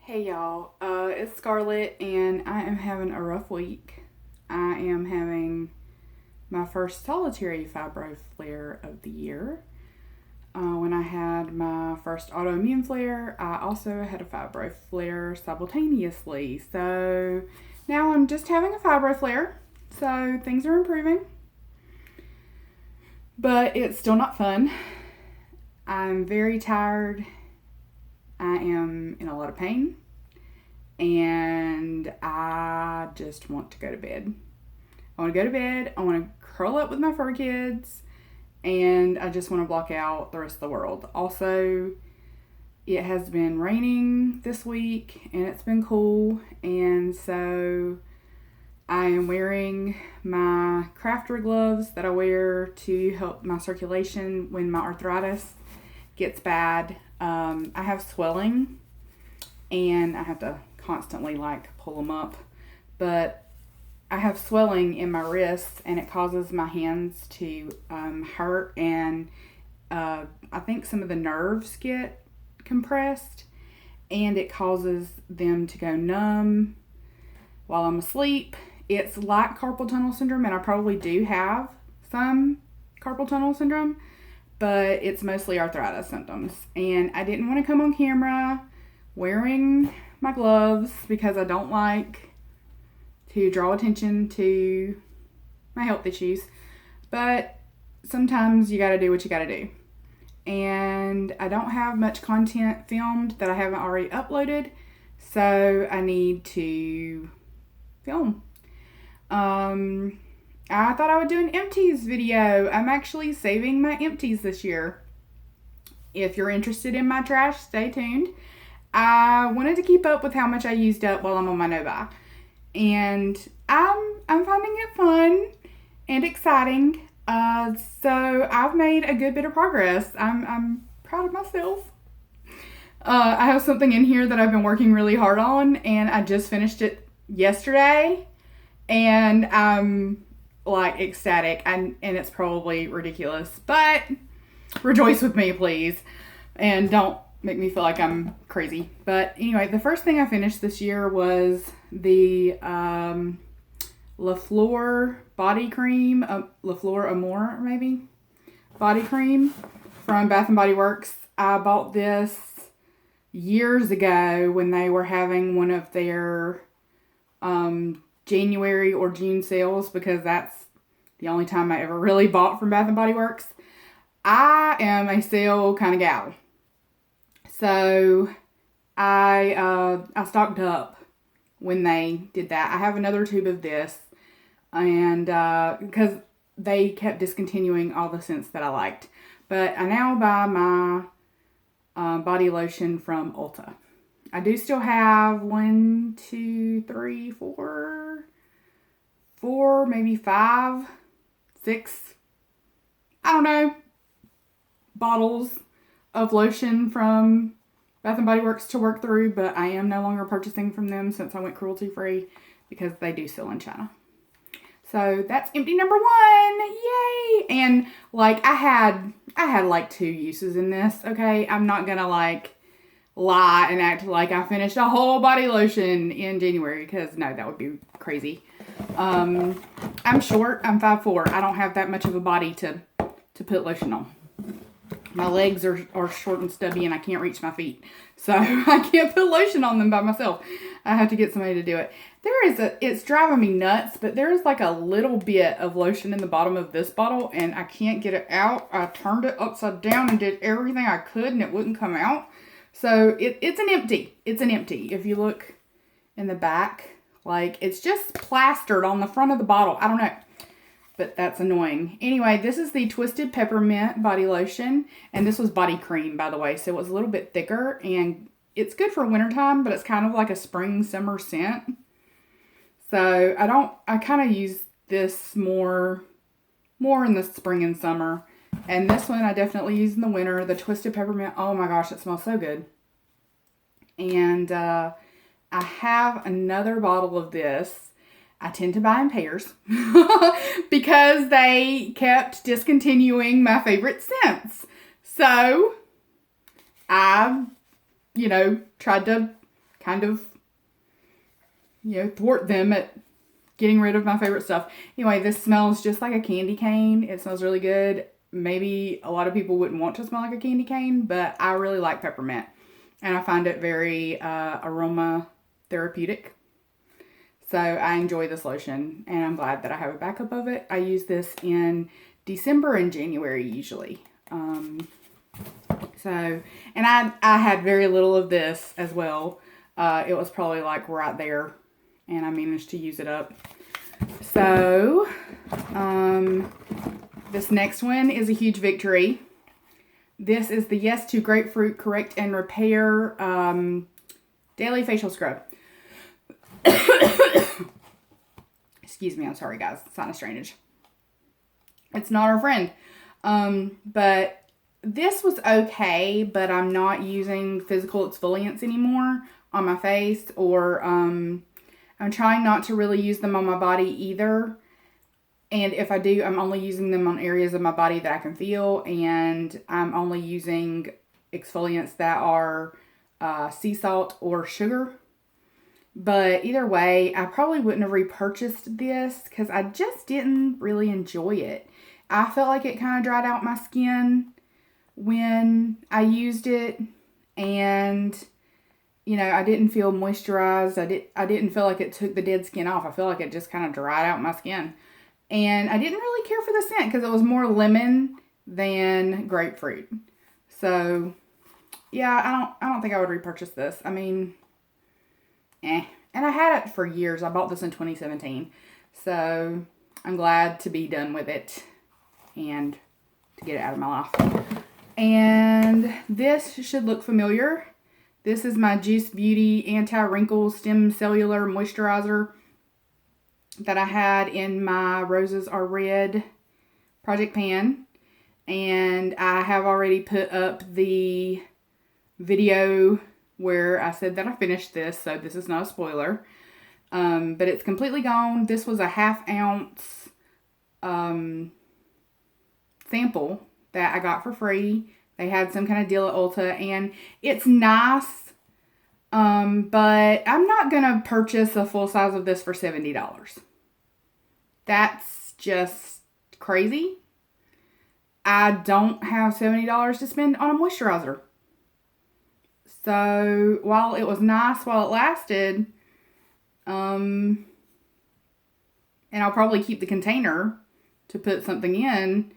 Hey y'all, it's Scarlett and I am having a rough week. I am having my first solitary fibro flare of the year. When I had my first autoimmune flare, I also had a fibro flare simultaneously. So now I'm just having a fibro flare, so things are improving. But it's still not fun. I'm very tired. I am in a lot of pain and I just want to go to bed. I want to go to bed. I want to curl up with my fur kids and I just want to block out the rest of the world. Also, it has been raining this week and it's been cool, and so I am wearing my crafter gloves that I wear to help my circulation when my arthritis gets bad. I have swelling and I have to constantly pull them up, but I have swelling in my wrists and it causes my hands to hurt, and I think some of the nerves get compressed and it causes them to go numb while I'm asleep. It's like carpal tunnel syndrome, and I probably do have some carpal tunnel syndrome, but it's mostly arthritis symptoms. And I didn't want to come on camera wearing my gloves because I don't like to draw attention to my health issues. But sometimes you got to do what you got to do. And I don't have much content filmed that I haven't already uploaded, so I need to film. I thought I would do an Empties video. I'm actually saving my Empties this year. If you're interested in my trash, stay tuned. I wanted to keep up with how much I used up while I'm on my no-buy. And I'm finding it fun and exciting. So I've made a good bit of progress. I'm proud of myself. I have something in here that I've been working really hard on, and I just finished it yesterday. And I'm ecstatic, and it's probably ridiculous, but rejoice with me, please, and don't make me feel like I'm crazy. But anyway, the first thing I finished this year was the La Fleur body cream, La Fleur Amour maybe, body cream from Bath & Body Works. I bought this years ago when they were having one of their January or June sales, because that's the only time I ever really bought from Bath & Body Works. I am a sale kind of gal. So I stocked up when they did that. I have another tube of this, and because they kept discontinuing all the scents that I liked. But I now buy my body lotion from Ulta. I do still have 1, 2, 3, 4, maybe 5, 6, I don't know, bottles of lotion from Bath & Body Works to work through, but I am no longer purchasing from them since I went cruelty free, because they do sell in China. So that's empty number 1. Yay! And I had 2 uses in this, okay? I'm not gonna lie and act like I finished a whole body lotion in January, because no, that would be crazy. I'm short. I'm 5'4". I don't have that much of a body to put lotion on. My legs are short and stubby and I can't reach my feet, so I can't put lotion on them by myself. I have to get somebody to do it. It's driving me nuts, but there's a little bit of lotion in the bottom of this bottle and I can't get it out. I turned it upside down and did everything I could and it wouldn't come out. So it's an empty. It's an empty. If you look in the back, it's just plastered on the front of the bottle. I don't know, but that's annoying. Anyway, this is the Twisted Peppermint body lotion, and this was body cream, by the way, so it was a little bit thicker, and it's good for wintertime, but it's kind of like a spring summer scent. So I kind of use this more in the spring and summer. And this one I definitely use in the winter. The Twisted Peppermint, oh my gosh, it smells so good. And I have another bottle of this. I tend to buy in pairs because they kept discontinuing my favorite scents. So I, tried to kind of, thwart them at getting rid of my favorite stuff. Anyway, this smells just like a candy cane. It smells really good. Maybe a lot of people wouldn't want to smell like a candy cane, but I really like peppermint. And I find it very aroma therapeutic. So I enjoy this lotion, and I'm glad that I have a backup of it. I use this in December and January usually. And I had very little of this as well. It was probably like right there, and I managed to use it up. So, this next one is a huge victory. This is the Yes to Grapefruit Correct and Repair Daily Facial Scrub. Excuse me, I'm sorry guys, sinus drainage. It's not our friend. But this was okay, but I'm not using physical exfoliants anymore on my face, or I'm trying not to really use them on my body either. And if I do, I'm only using them on areas of my body that I can feel, and I'm only using exfoliants that are sea salt or sugar. But either way, I probably wouldn't have repurchased this because I just didn't really enjoy it. I felt like it kind of dried out my skin when I used it, and I didn't feel moisturized. I didn't feel like it took the dead skin off. I feel like it just kind of dried out my skin. And I didn't really care for the scent because it was more lemon than grapefruit. So, yeah, I don't think I would repurchase this. I mean, And I had it for years. I bought this in 2017. So, I'm glad to be done with it and to get it out of my life. And this should look familiar. This is my Juice Beauty Anti-Wrinkle Stem Cellular Moisturizer that I had in my Roses Are Red project pan. And I have already put up the video where I said that I finished this, so this is not a spoiler. But it's completely gone. This was a 1/2 ounce sample that I got for free. They had some kind of deal at Ulta, and it's nice. But I'm not going to purchase a full size of this for $70. That's just crazy. I don't have $70 to spend on a moisturizer. So, while it was nice while it lasted, and I'll probably keep the container to put something in,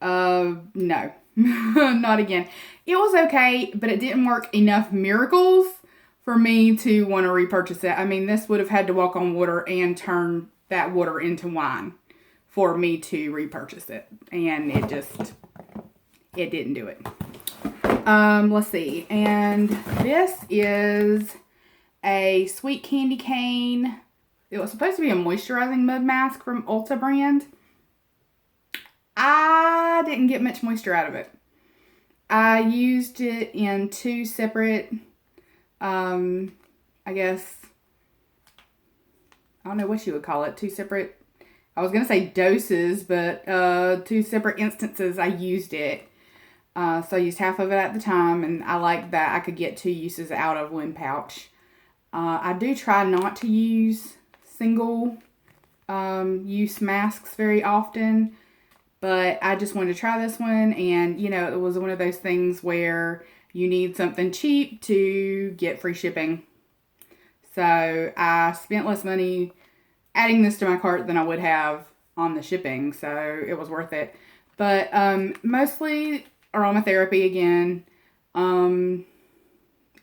no, not again. It was okay, but it didn't work enough miracles for me to want to repurchase it. I mean, this would have had to walk on water and turn that water into wine for me to repurchase it. And it didn't do it. Let's see. And this is a sweet candy cane. It was supposed to be a moisturizing mud mask from Ulta brand. I didn't get much moisture out of it. I used it in 2 separate, I guess, I don't know what you would call it. 2 separate, I was going to say doses, but 2 separate instances I used it. So I used half of it at the time, and I like that I could get 2 uses out of 1 pouch. I do try not to use single use masks very often, but I just wanted to try this one, and it was one of those things where you need something cheap to get free shipping. So I spent less money adding this to my cart than I would have on the shipping, so it was worth it. But mostly aromatherapy again.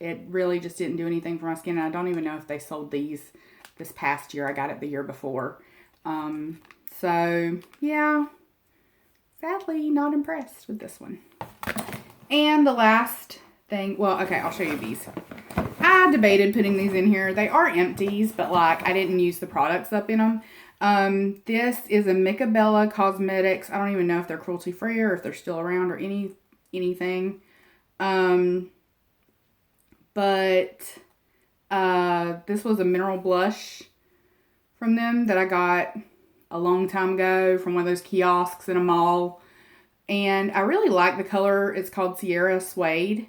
It really just didn't do anything for my skin, and I don't even know if they sold these this past year. I got it the year before. So yeah, sadly not impressed with this one. And the last thing, well, okay, I'll show you these. I debated putting these in here. They are empties, but I didn't use the products up in them. This is a Micabella Cosmetics. I don't even know if they're cruelty free or if they're still around or anything. But this was a mineral blush from them that I got a long time ago from one of those kiosks in a mall. And I really like the color. It's called Sierra Suede.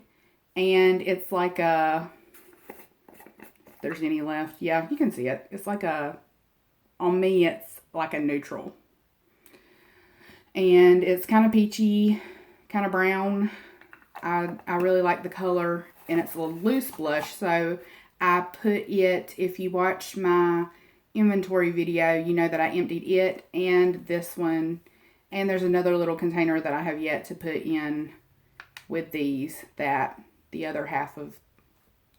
And it's like a if there's any left. Yeah, you can see it. It's like on me, it's like a neutral. And it's kind of peachy, kind of brown. I really like the color, and it's a loose blush, so I put it, if you watch my inventory video, you know that I emptied it and this one, and there's another little container that I have yet to put in with these that the other half of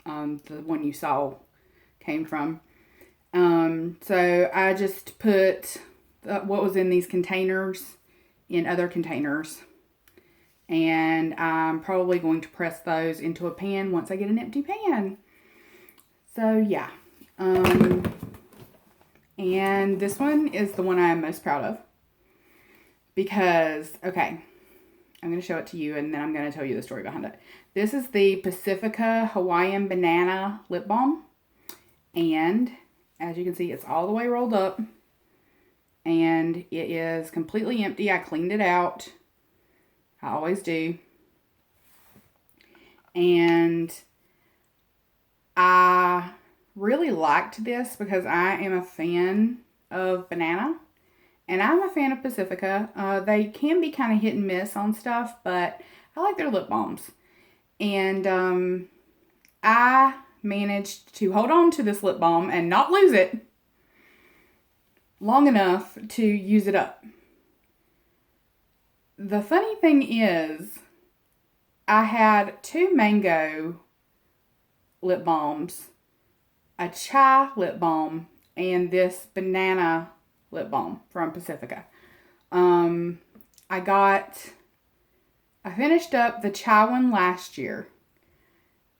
the one you saw came from. So I just put what was in these containers in other containers. And I'm probably going to press those into a pan once I get an empty pan. So, yeah. And this one is the one I am most proud of. Because, okay, I'm going to show it to you and then I'm going to tell you the story behind it. This is the Pacifica Hawaiian Banana Lip Balm. And, as you can see, it's all the way rolled up. And it is completely empty. I cleaned it out. I always do. And I really liked this because I am a fan of banana. And I'm a fan of Pacifica. They can be kind of hit and miss on stuff, but I like their lip balms. And I managed to hold on to this lip balm and not lose it long enough to use it up. The funny thing is, I had 2 mango lip balms, a chai lip balm, and this banana lip balm from Pacifica. I finished up the chai one last year,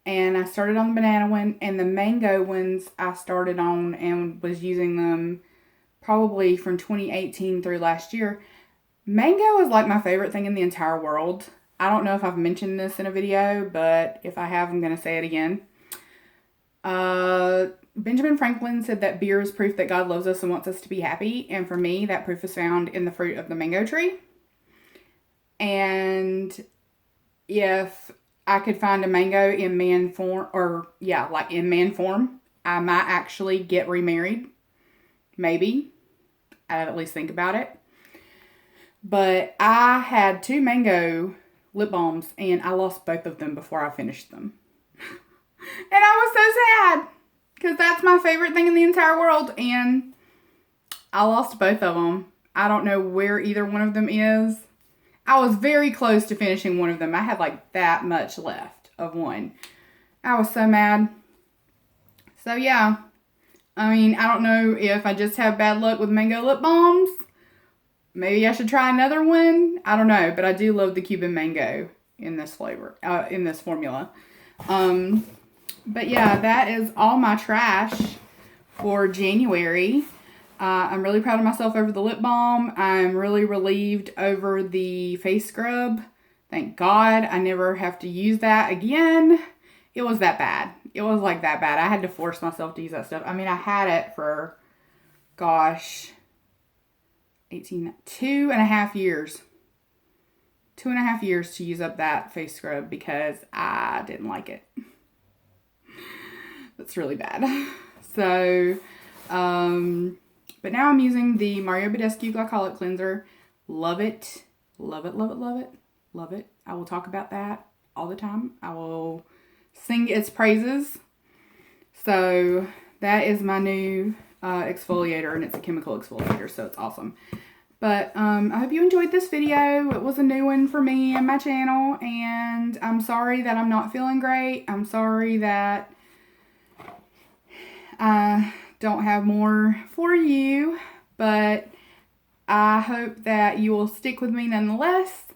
and I started on the banana one, and the mango ones I started on and was using them probably from 2018 through last year. Mango is like my favorite thing in the entire world. I don't know if I've mentioned this in a video, but if I have, I'm going to say it again. Benjamin Franklin said that beer is proof that God loves us and wants us to be happy. And for me, that proof is found in the fruit of the mango tree. And if I could find a mango in man form, in man form, I might actually get remarried. Maybe. I'd at least think about it. But I had 2 mango lip balms and I lost both of them before I finished them. And I was so sad because that's my favorite thing in the entire world and I lost both of them. I don't know where either one of them is. I was very close to finishing one of them. I had like that much left of one. I was so mad. So yeah, I mean, I don't know if I just have bad luck with mango lip balms. Maybe I should try another one. I don't know, but I do love the Cuban mango in this flavor, in this formula. But yeah, that is all my trash for January. I'm really proud of myself over the lip balm. I'm really relieved over the face scrub. Thank God I never have to use that again. It was that bad. It was like that bad. I had to force myself to use that stuff. I mean, I had it for, gosh, 2.5 years. 2.5 years to use up that face scrub because I didn't like it. That's really bad. So, but now I'm using the Mario Badescu Glycolic Cleanser. Love it. Love it, love it, love it. Love it. I will talk about that all the time. I will sing its praises. So, that is my new exfoliator, and it's a chemical exfoliator, so it's awesome. But I hope you enjoyed this video. It was a new one for me and my channel, and I'm sorry that I'm not feeling great. I'm sorry that I don't have more for you, but I hope that you will stick with me nonetheless,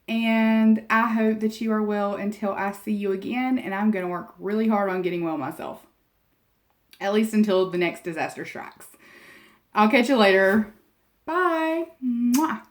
and I hope that you are well until I see you again, and I'm going to work really hard on getting well myself. At least until the next disaster strikes. I'll catch you later. Bye. Mwah.